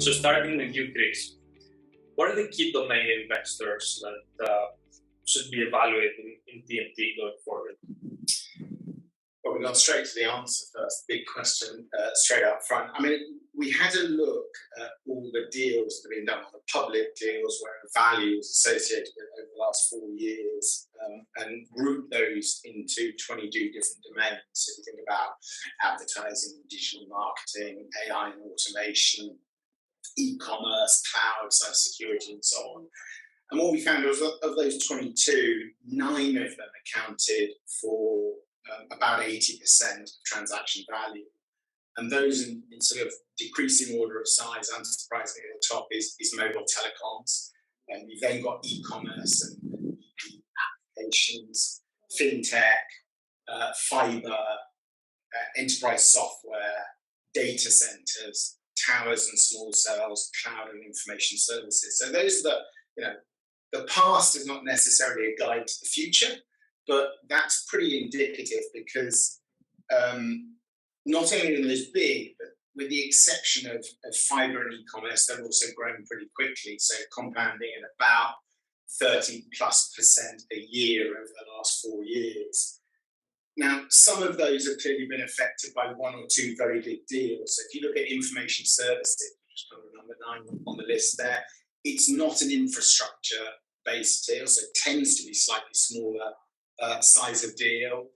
So starting with you, Chris, what are the key domain investors that should be evaluated in TMT going forward? Well, we got straight to the answer first. Big question straight up front. I mean, we had a look at all the deals that have been done, all the public deals where value is associated with over the last 4 years, and grouped those into 22 different domains. So if you think about advertising, digital marketing, AI and automation, e-commerce, cloud, cybersecurity, and so on. And what we found was of those 22, 9 of them accounted for about 80% of transaction value. And those in sort of decreasing order of size, unsurprisingly at the top is mobile telecoms. And you've then got e-commerce and applications, fintech, fiber, enterprise software, data centers, towers and small cells, cloud and information services. So those are the past is not necessarily a guide to the future, but that's pretty indicative because not only are those big, but with the exception of fiber and e-commerce, they're also growing pretty quickly. So compounding at about 30+% a year over the last 4 years. Now, some of those have clearly been affected by 1 or 2 very big deals. So if you look at information services, just number 9 on the list there, it's not an infrastructure-based deal, so it tends to be slightly smaller size of deal,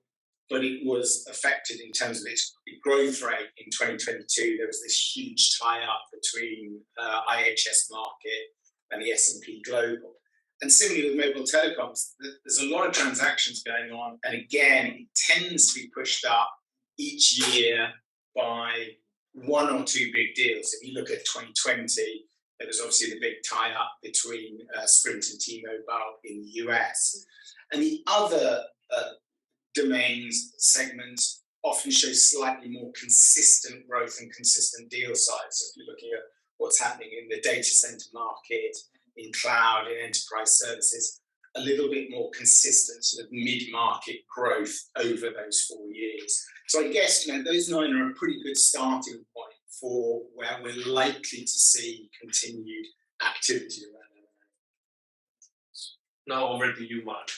but it was affected in terms of its growth rate. In 2022, there was this huge tie-up between IHS Markit and the S&P Global. And similarly with mobile telecoms, there's a lot of transactions going on, and again, it tends to be pushed up each year by 1 or 2 big deals. If you look at 2020, there was obviously the big tie-up between Sprint and T-Mobile in the US. And the other domains, segments, often show slightly more consistent growth and consistent deal size. So if you're looking at what's happening in the data center market, in cloud, in enterprise services, a little bit more consistent sort of mid-market growth over those 4 years. So I guess those 9 are a pretty good starting point for where we're likely to see continued activity around M&A. Now over to you, Mark.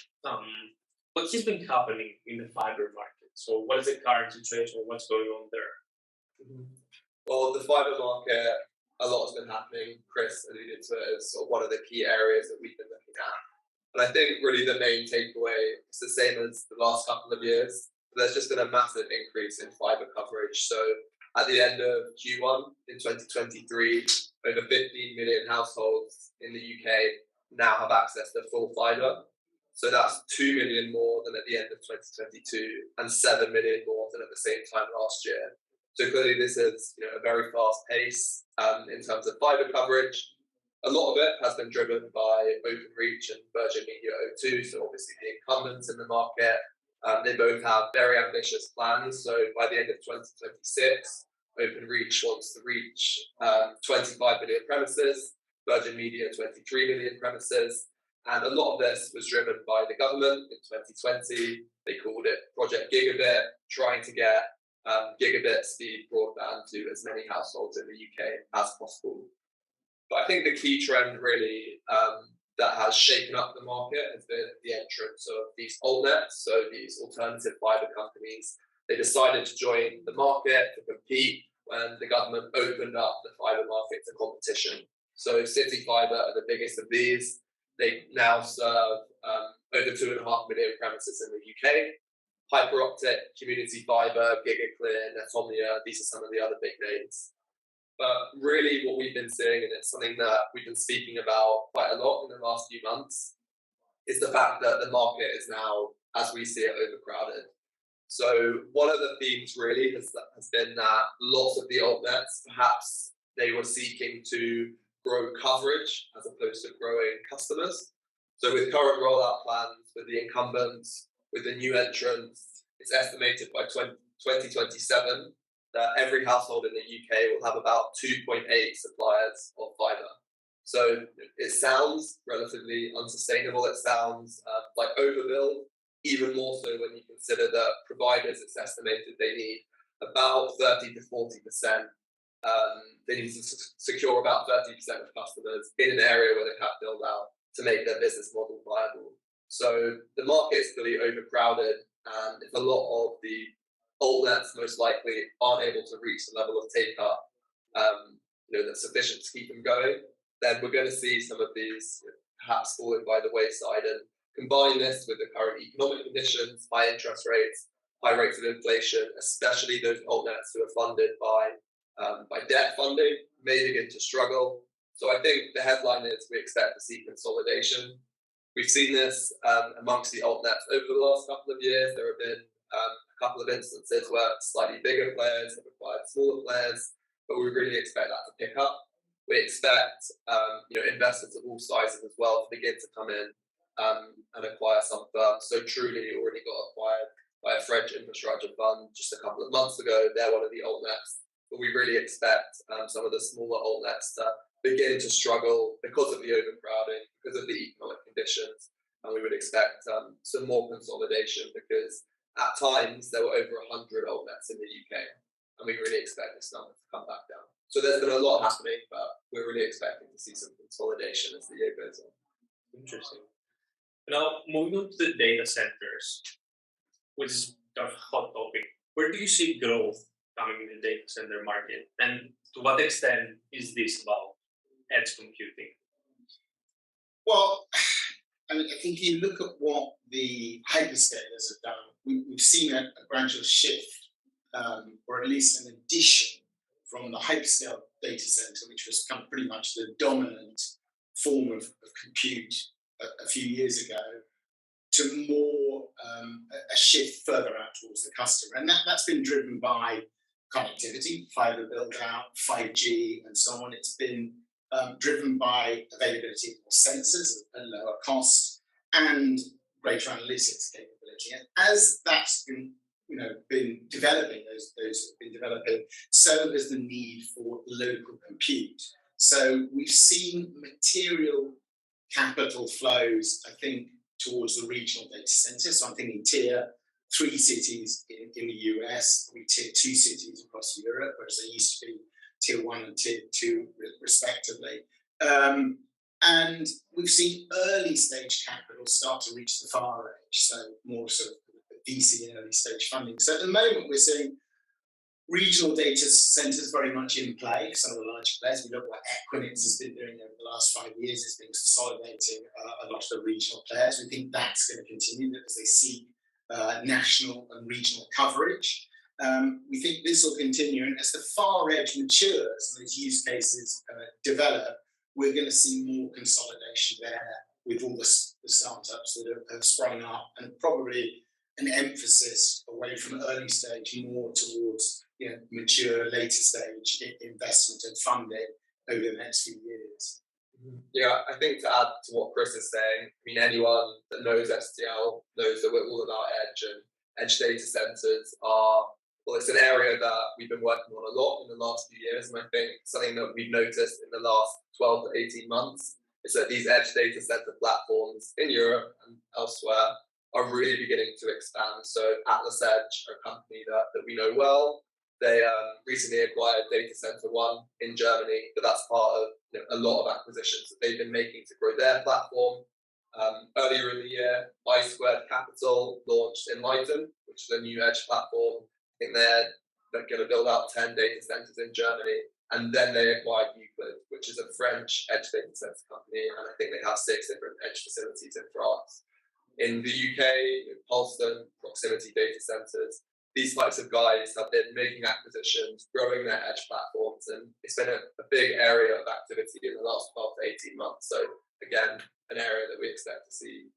What has been happening in the fiber market? So what is the current situation? What's going on there? Well, the fiber market, a lot has been happening. Chris alluded to it as sort of one of the key areas that we've been looking at. And I think really the main takeaway is the same as the last couple of years. There's just been a massive increase in fiber coverage. So at the end of Q1 in 2023, over 15 million households in the UK now have access to full fiber. So that's 2 million more than at the end of 2022 and 7 million more than at the same time last year. So clearly this is a very fast pace in terms of fiber coverage. A lot of it has been driven by Openreach and Virgin Media O2, so obviously the incumbents in the market. They both have very ambitious plans. So by the end of 2026, Openreach wants to reach 25 million premises, Virgin Media 23 million premises. And a lot of this was driven by the government in 2020. They called it Project Gigabit, trying to get gigabit speed broadband to as many households in the UK as possible. But I think the key trend really that has shaken up the market has been the entrance of these altnets, so these alternative fiber companies. They decided to join the market to compete when the government opened up the fiber market to competition. So City Fibre are the biggest of these. They now serve over 2.5 million premises in the UK. Hyperoptic, Community Fibre, GigaClear, Netomnia, these are some of the other big names. But really what we've been seeing, and it's something that we've been speaking about quite a lot in the last few months, is the fact that the market is now, as we see it, overcrowded. So one of the themes really has been that lots of the altnets, perhaps they were seeking to grow coverage as opposed to growing customers. So with current rollout plans, with the incumbents, with the new entrants, it's estimated by 2027 that every household in the UK will have about 2.8 suppliers of fibre. So it sounds relatively unsustainable. It sounds like overbuild, even more so when you consider that providers, it's estimated they need about 30 to 40% They need to secure about 30% of customers in an area where they have built out to make their business model viable. So the market is really overcrowded, and if a lot of the altnets most likely aren't able to reach the level of take-up that's sufficient to keep them going, then we're going to see some of these perhaps falling by the wayside. And combine this with the current economic conditions, high interest rates, high rates of inflation, especially those altnets who are funded by debt funding, may begin to struggle. So I think the headline is we expect to see consolidation. We've seen this amongst the altnets over the last couple of years. There have been a couple of instances where slightly bigger players have acquired smaller players, but we really expect that to pick up. We expect investors of all sizes as well to begin to come in and acquire some firms. So Truly already got acquired by a French infrastructure fund just a couple of months ago. They're one of the altnets, but we really expect some of the smaller altnets to begin to struggle because of the overcrowding, because of the economic conditions, and we would expect some more consolidation, because at times there were over 100 altnets in the UK, and we really expect this number to come back down. So there's been a lot happening, but we're really expecting to see some consolidation as the year goes on. Interesting. Now, moving on to the data centers, which is a hot topic, where do you see growth coming in the data center market, and to what extent is this about edge computing? Well, I think you look at what the hyperscalers have done, we've seen a gradual shift, or at least an addition from the hyperscale data center, which was kind of pretty much the dominant form of compute a few years ago, to more a shift further out towards the customer. And that's been driven by connectivity, fiber build out, 5G, and so on. It's been driven by availability of sensors at lower cost and greater analytics capability. And as that's been developing, those have been developing, so has the need for local compute. So we've seen material capital flows, I think, towards the regional data centers. So I'm thinking tier 3 cities in the US, probably tier 2 cities across Europe, whereas they used to be tier 1 and tier 2 respectively. And we've seen early stage capital start to reach the far edge, so more sort of VC early stage funding. So at the moment we're seeing regional data centers very much in play. Some of the large players, we look at what Equinix has been doing over the last 5 years, has been consolidating a lot of the regional players. We think that's going to continue as they seek national and regional coverage. We think this will continue, and as the far edge matures and those use cases develop, we're going to see more consolidation there with all the startups that have sprung up, and probably an emphasis away from early stage more towards mature later stage investment and funding over the next few years. Yeah, I think to add to what Chris is saying, I mean, anyone that knows STL knows that we're all about edge, and edge data centers are, well, it's an area that we've been working on a lot in the last few years. And I think something that we've noticed in the last 12 to 18 months is that these edge data center platforms in Europe and elsewhere are really beginning to expand. So Atlas Edge, a company that we know well, they recently acquired Data Center One in Germany, but that's part of a lot of acquisitions that they've been making to grow their platform. Earlier in the year, I Squared Capital launched Enlighten, which is a new edge platform. I think they're going to build out 10 data centers in Germany. And then they acquired Euclid, which is a French edge data center company. And I think they have 6 different edge facilities in France. In the UK, Pulston, Proximity Data Centers, these types of guys have been making acquisitions, growing their edge platforms, and it's been a big area of activity in the last 12 to 18 months. So again, an area that we expect to see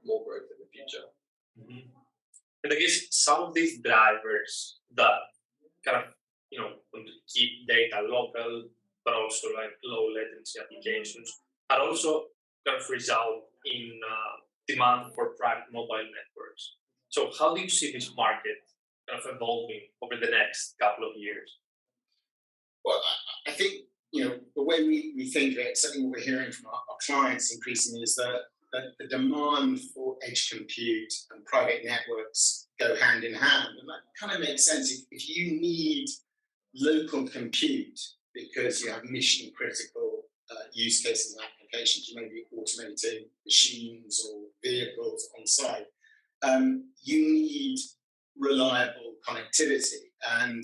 more growth in the future. Mm-hmm. And I guess some of these drivers that kind of want to keep data local, but also like low latency applications, are also kind of result in demand for private mobile networks. So how do you see this market kind of evolving over the next couple of years? Well, I think the way we think of it, something we're hearing from our clients increasingly, is that the demand for edge compute and private networks go hand in hand, and that kind of makes sense. If you need local compute, because you have mission critical use cases and applications. You may be automating machines or vehicles on site. You need reliable connectivity, and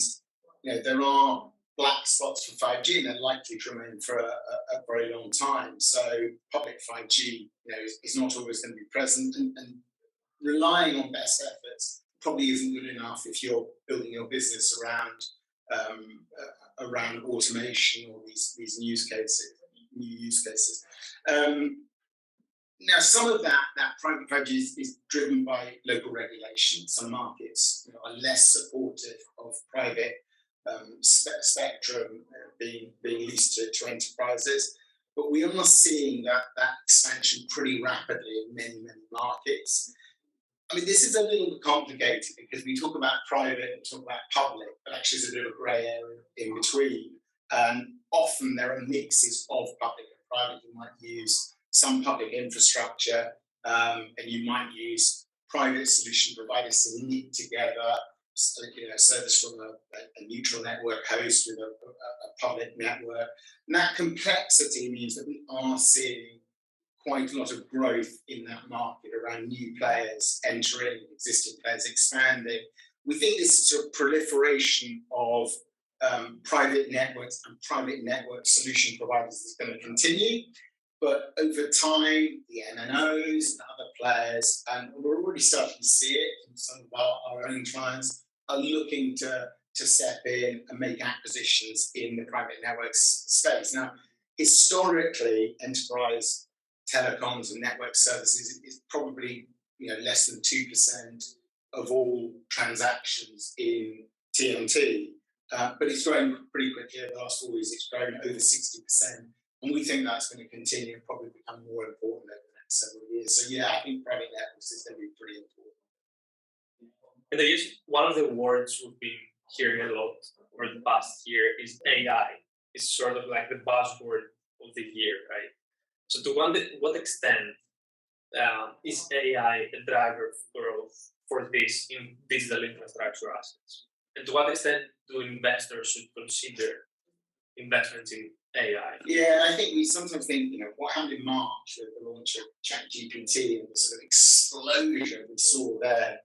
there are black spots for 5G, and they're likely to remain for a very long time. So public 5G, is not always going to be present, and relying on best efforts probably isn't good enough if you're building your business around automation or these new use cases. Now, some of that private 5G is driven by local regulation. Some markets are less supportive of private spectrum being leased to enterprises, but we are seeing that expansion pretty rapidly in many markets. I mean, this is a little bit complicated because we talk about private and talk about public, but actually there's a bit of grey area in between. Often there are mixes of public and private. You might use some public infrastructure, and you might use private solution providers to knit together service from a neutral network host with a public network. And that complexity means that we are seeing quite a lot of growth in that market around new players entering, existing players expanding. We think this sort of proliferation of private networks and private network solution providers is going to continue. But over time, the MNOs and other players, and we're already starting to see it in some of our own clients, are looking to step in and make acquisitions in the private networks space. Now, historically, enterprise telecoms and network services is probably less than 2% of all transactions in TMT, but it's grown pretty quickly over the last 4 years. It's grown over 60%, and we think that's going to continue and probably become more important over the next several years. So yeah, I think private networks is going to be pretty important. And I guess one of the words we've been hearing a lot over the past year is AI. It's sort of like the buzzword of the year, right? So to what extent is AI a driver of growth for this in digital infrastructure assets? And to what extent do investors should consider investments in AI? Yeah, I think we sometimes think, what happened in March with the launch of ChatGPT and the sort of explosion we saw there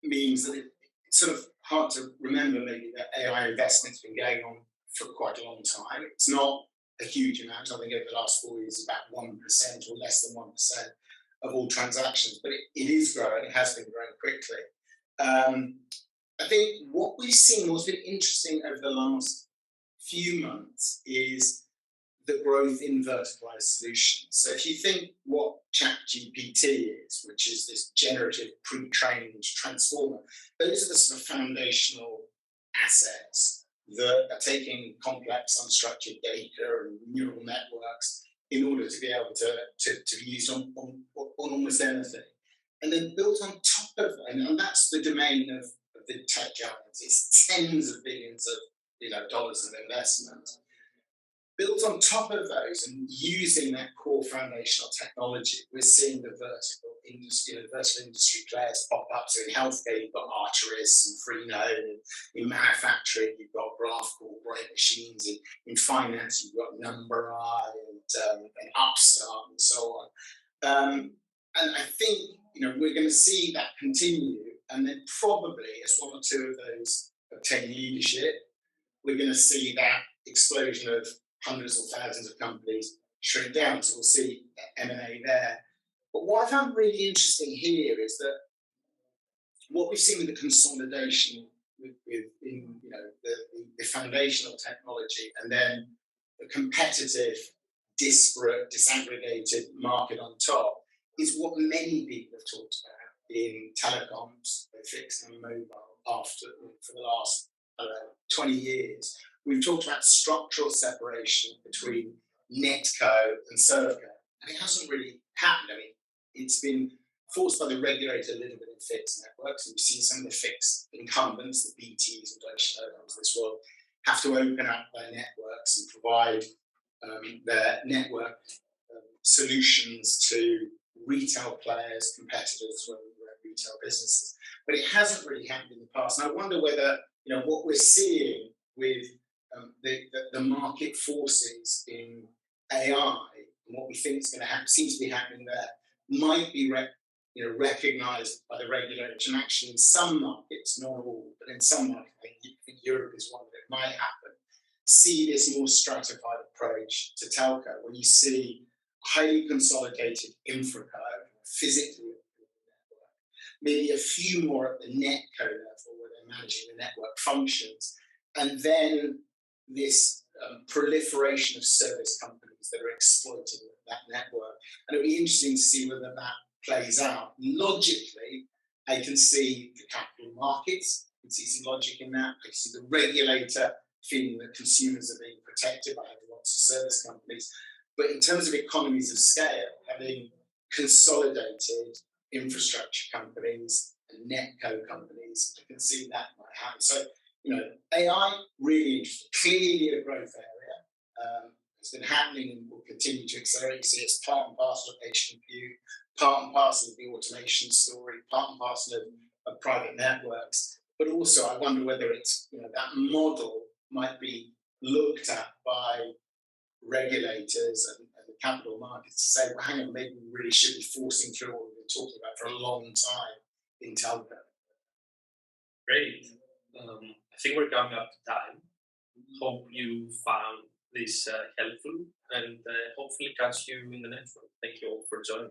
means that it's sort of hard to remember maybe that AI investment's been going on for quite a long time. It's not a huge amount. I think over the last 4 years, about 1% or less than 1% of all transactions, but it is growing. It has been growing quickly. I think what we've seen, what's been interesting over the last few months, is the growth in verticalized solutions. So if you think what ChatGPT is, which is this generative pre-trained transformer, those are the sort of foundational assets that are taking complex unstructured data and neural networks in order to be able to be used on almost anything. And then built on top of that, and that's the domain of the tech giants, it's tens of billions of dollars of investment. Built on top of those and using that core foundational technology, we're seeing the vertical industry players pop up. So in healthcare, you've got Arteris and Freenode. In manufacturing, you've got Graphcore, Bright Machines. In finance, you've got Numberai and Upstart and so on. And I think we're going to see that continue. And then probably as one or two of those obtain leadership, we're going to see that explosion of hundreds or thousands of companies shrink down. So we'll see M&A there. But what I found really interesting here is that what we've seen with the consolidation in the foundational technology, and then the competitive, disparate, disaggregated market on top, is what many people have talked about in telecoms, fixed and mobile, for the last 20 years. We've talked about structural separation between NetCo and ServCo, and it hasn't really happened. I mean, it's been forced by the regulator a little bit in fixed networks, and we've seen some of the fixed incumbents, the BTs and Deutsche Telekoms of this world, have to open up their networks and provide their network solutions to retail players, competitors, retail businesses. But it hasn't really happened in the past. And I wonder whether what we're seeing with the market forces in AI and what we think is going to happen, seems to be happening there, might be recognised by the regulator, and actually in some markets, not all, but in some markets, I think Europe is one that it might happen, see this more stratified approach to telco, when you see highly consolidated infra physically, maybe a few more at the netco level where they're managing the network functions, and then this proliferation of service companies that are exploiting that network. And it'll be interesting to see whether that plays out. Logically, I can see the capital markets, I can see some logic in that. I can see the regulator feeling that consumers are being protected by having lots of service companies. But in terms of economies of scale, having consolidated infrastructure companies and netco companies, I can see that might happen. So, AI, really interesting, clearly a growth area. It's been happening and will continue to accelerate. You see it's part and parcel of edge compute, part and parcel of the automation story, part and parcel of private networks. But also, I wonder whether it's, that model might be looked at by regulators and the capital markets to say, well, hang on, maybe we really should be forcing through what we've been talking about for a long time in telco. Great. I think we're coming up to time. Hope you found this helpful, and hopefully catch you in the next one. Thank you all for joining.